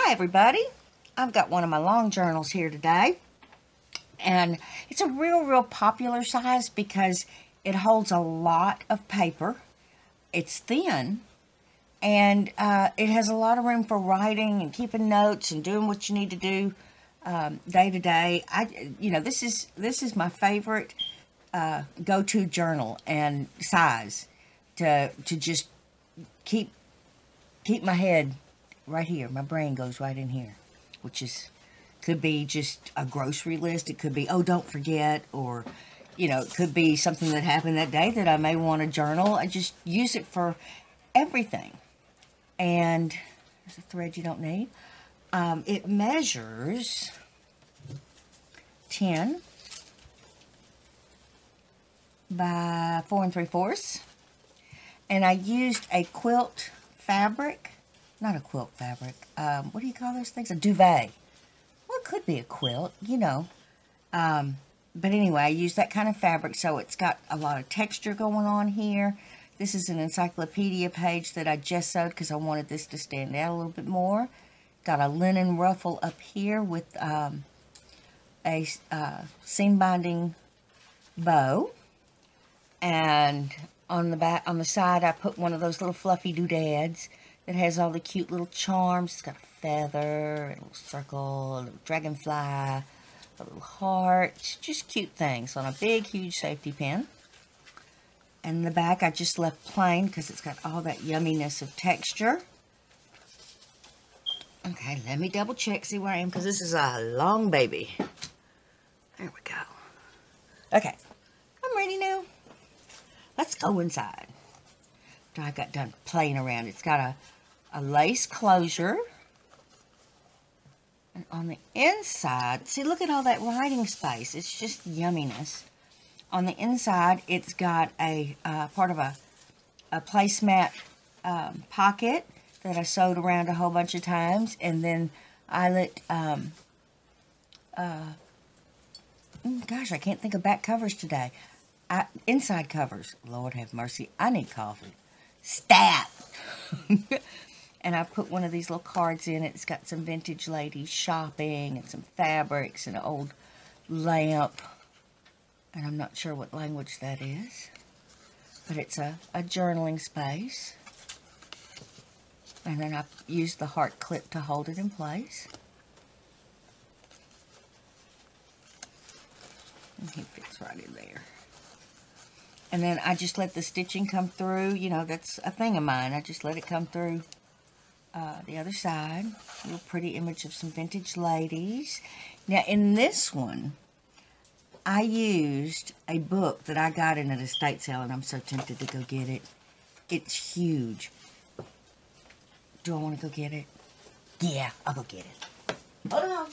Hi everybody, I've got one of my long journals here today, and it's a real popular size because it holds a lot of paper. It's thin, and it has a lot of room for writing and keeping notes and doing what you need to do day to day. This is my favorite go-to journal and size to just keep my head right here. My brain goes right in here, which could be just a grocery list. It could be, oh, don't forget, or, it could be something that happened that day that I may want to journal. I just use it for everything. And there's a thread you don't need. It measures 10 by 4 3/4. And I used a quilt fabric. Not a quilt fabric. What do you call those things? A duvet. Well, it could be a quilt, But anyway, I used that kind of fabric, so it's got a lot of texture going on here. This is an encyclopedia page that I gessoed because I wanted this to stand out a little bit more. Got a linen ruffle up here with a seam binding bow. And on the side, I put one of those little fluffy doodads. It has all the cute little charms. It's got a feather, a little circle, a little dragonfly, a little heart. Just cute things on a big, huge safety pin. And the back I just left plain because it's got all that yumminess of texture. Okay, let me double check, see where I am, because this is a long baby. There we go. Okay, I'm ready now. Let's go inside. After I got done playing around, it's got a lace closure. And on the inside, see, look at all that writing space. It's just yumminess. On the inside, it's got a part of a placemat pocket that I sewed around a whole bunch of times. And then eyelet, gosh, I can't think of back covers today. Inside covers. Lord have mercy, I need coffee. Stat! And I put one of these little cards in it. It's got some vintage ladies shopping and some fabrics and an old lamp. And I'm not sure what language that is. But it's a journaling space. And then I used the heart clip to hold it in place. And he fits right in there. And then I just let the stitching come through. That's a thing of mine. I just let it come through the other side. A little pretty image of some vintage ladies. Now, in this one, I used a book that I got in an estate sale, and I'm so tempted to go get it. It's huge. Do I want to go get it? Yeah, I'll go get it. Hold on.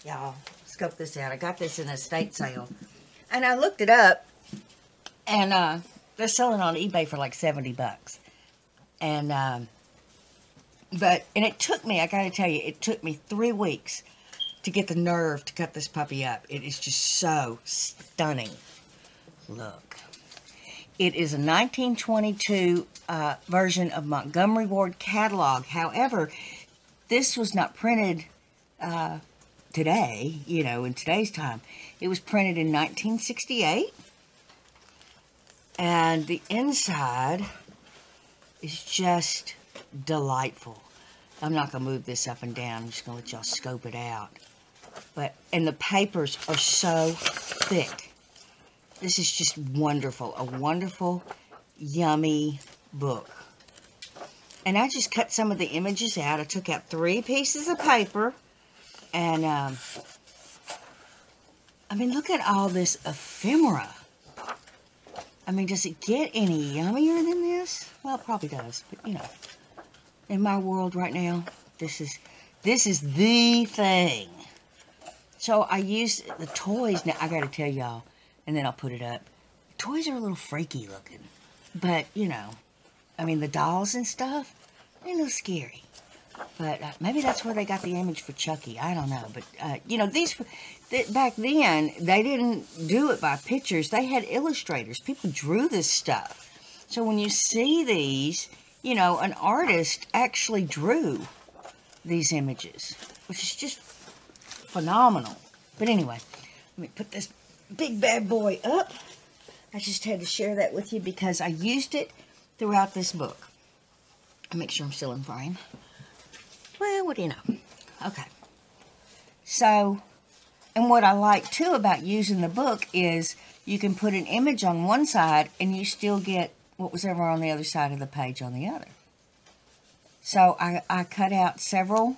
Y'all, scope this out. I got this in a estate sale. And I looked it up. And they're selling on eBay for like 70 bucks. And it took me, I gotta tell you, it took me 3 weeks to get the nerve to cut this puppy up. It is just so stunning. Look. It is a 1922 version of Montgomery Ward catalog. However, this was not printed today, in today's time. It was printed in 1968. And the inside is just delightful. I'm not going to move this up and down. I'm just going to let y'all scope it out. And the papers are so thick. This is just wonderful. A wonderful, yummy book. And I just cut some of the images out. I took out 3 pieces of paper. And, look at all this ephemera. Does it get any yummier than this? Well, it probably does. But, in my world right now, this is the thing. So I used the toys. Now, I got to tell y'all, and then I'll put it up. The toys are a little freaky looking. But, the dolls and stuff, a little scary. But maybe that's where they got the image for Chucky. I don't know. But, you know, back then, they didn't do it by pictures. They had illustrators. People drew this stuff. So when you see these, you know, an artist actually drew these images, which is just phenomenal. But anyway, let me put this big bad boy up. I just had to share that with you because I used it throughout this book. I'll make sure I'm still in frame. Well, what do you know? Okay. So, and what I like too about using the book is you can put an image on one side and you still get what was ever on the other side of the page on the other. So I cut out several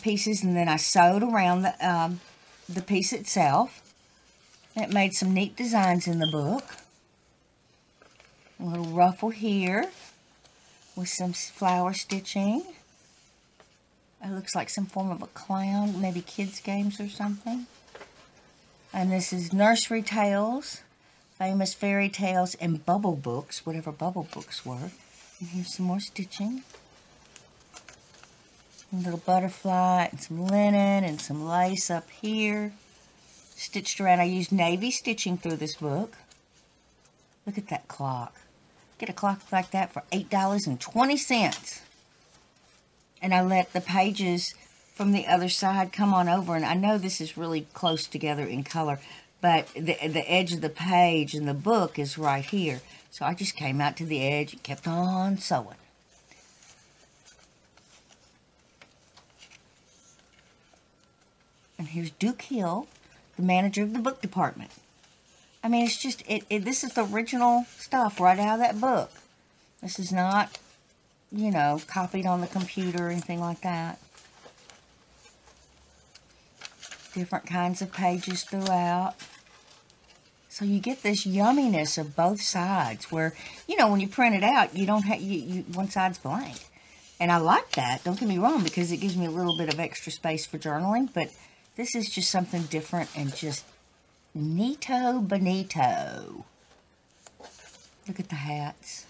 pieces and then I sewed around the piece itself. It made some neat designs in the book. A little ruffle here with some flower stitching. It looks like some form of a clown, maybe kids' games or something. And this is Nursery Tales, Famous Fairy Tales, and Bubble Books, whatever Bubble Books were. And here's some more stitching. A little butterfly and some linen and some lace up here. Stitched around. I used navy stitching through this book. Look at that clock. Get a clock like that for $8.20. And I let the pages from the other side come on over. And I know this is really close together in color, but the edge of the page in the book is right here. So I just came out to the edge and kept on sewing. And here's Duke Hill, the manager of the book department. I mean, it's just, this is the original stuff right out of that book. This is not, you know, copied on the computer or anything like that. Different kinds of pages throughout. So you get this yumminess of both sides where, you know, when you print it out, you don't have, one side's blank. And I like that, don't get me wrong, because it gives me a little bit of extra space for journaling, but this is just something different and just neato bonito. Look at the hats.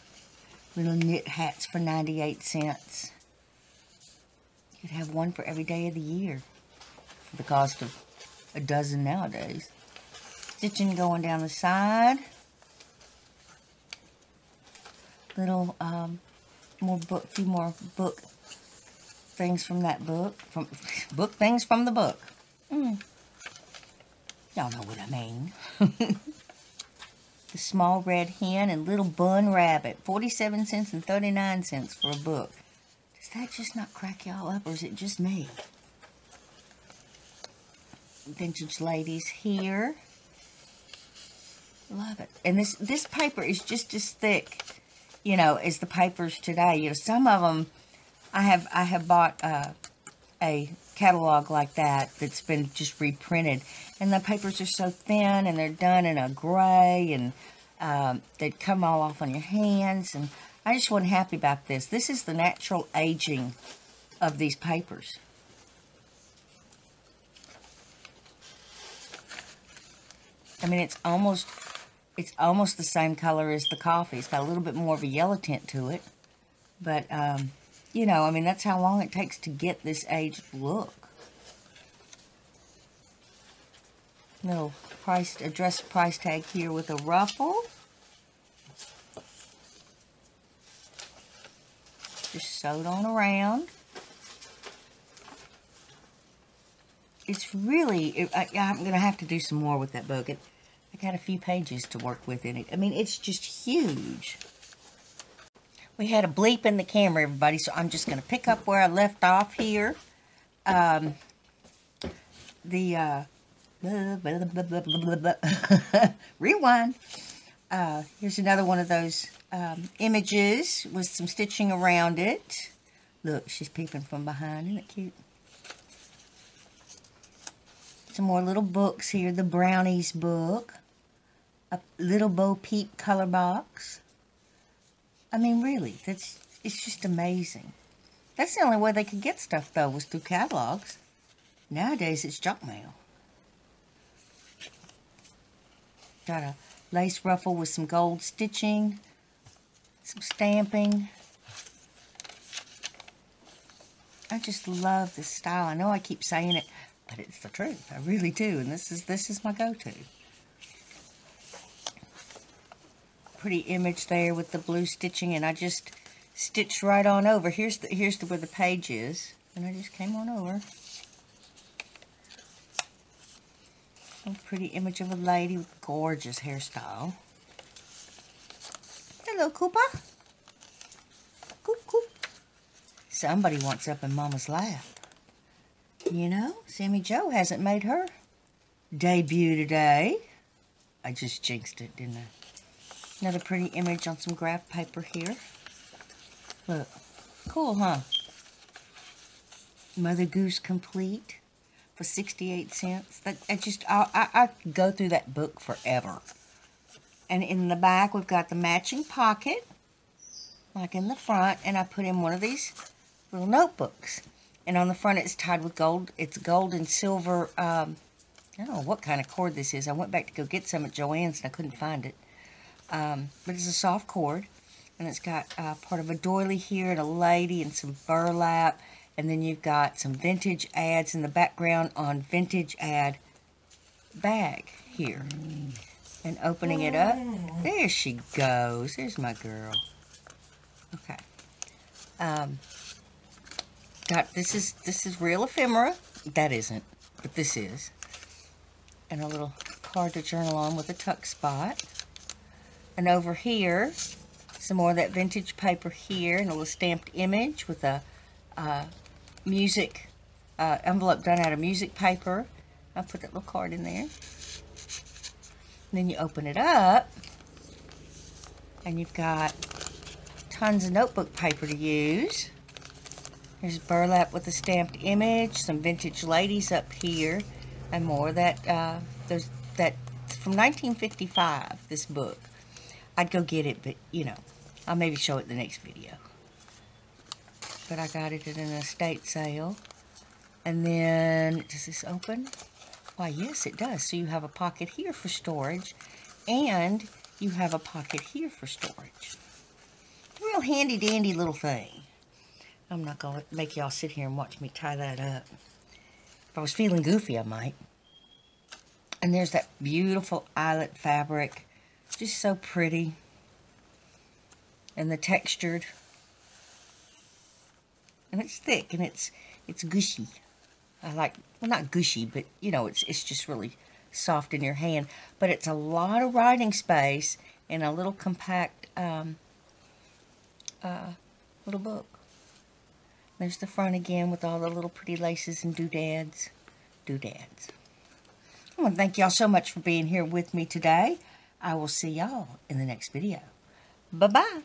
Little knit hats for 98 cents. You could have one for every day of the year for the cost of a dozen nowadays. Stitching going down the side. Little few more book things from that book. Book things from the book. Y'all know what I mean. The Small Red Hen and Little Bun Rabbit. 47 cents and 39 cents for a book. Does that just not crack y'all up, or is it just me? Vintage Ladies here. Love it. And this paper is just as thick, you know, as the papers today. You know, some of them, I have bought a catalog like that's been just reprinted, and the papers are so thin and they're done in a gray, and they'd come all off on your hands, and I just wasn't happy about this. This is the natural aging of these papers. I mean, it's almost the same color as the coffee. It's got a little bit more of a yellow tint to it, but you know, I mean, that's how long it takes to get this aged look. Little address price tag here with a ruffle. Just sewed on around. It's really, I'm going to have to do some more with that book. I got a few pages to work with in it. I mean, it's just huge. We had a bleep in the camera, everybody, so I'm just going to pick up where I left off here. Rewind. Here's another one of those images with some stitching around it. Look, she's peeping from behind. Isn't it cute? Some more little books here. The Brownies book. A Little Bo Peep color box. I mean, really, it's just amazing. That's the only way they could get stuff, though, was through catalogs. Nowadays, it's junk mail. Got a lace ruffle with some gold stitching, some stamping. I just love this style. I know I keep saying it, but it's the truth. I really do. And this is my go-to. Pretty image there with the blue stitching, and I just stitched right on over. Here's where the page is, and I just came on over. A pretty image of a lady with gorgeous hairstyle. Hello, Koopa. Coop, coop. Somebody wants up in Mama's lap. You know, Sammy Jo hasn't made her debut today. I just jinxed it, didn't I? Another pretty image on some graph paper here. Look, cool, huh? Mother Goose Complete for 68 cents. I go through that book forever. And in the back, we've got the matching pocket, like in the front, and I put in one of these little notebooks. And on the front, it's tied with gold. It's gold and silver. I don't know what kind of cord this is. I went back to go get some at Joann's, and I couldn't find it. But it's a soft cord, and it's got part of a doily here and a lady and some burlap, and then you've got some vintage ads in the background on vintage ad bag here. And opening it up, there she goes. There's my girl. Okay. This is real ephemera. That isn't, but this is. And a little card to journal on with a tuck spot. And over here, some more of that vintage paper here, and a little stamped image with a music envelope done out of music paper. I'll put that little card in there. And then you open it up, and you've got tons of notebook paper to use. There's burlap with a stamped image, some vintage ladies up here, and more. That's from 1955, this book. I'd go get it, but, you know, I'll maybe show it in the next video. But I got it at an estate sale. And then, does this open? Why, yes, it does. So you have a pocket here for storage, and you have a pocket here for storage. Real handy-dandy little thing. I'm not going to make y'all sit here and watch me tie that up. If I was feeling goofy, I might. And there's that beautiful eyelet fabric. Just so pretty. And the textured. And it's thick and it's gushy. I like, well, not gushy, but you know, it's just really soft in your hand. But it's a lot of writing space in a little compact little book. There's the front again with all the little pretty laces and doodads. I want to thank y'all so much for being here with me today. I will see y'all in the next video. Bye-bye.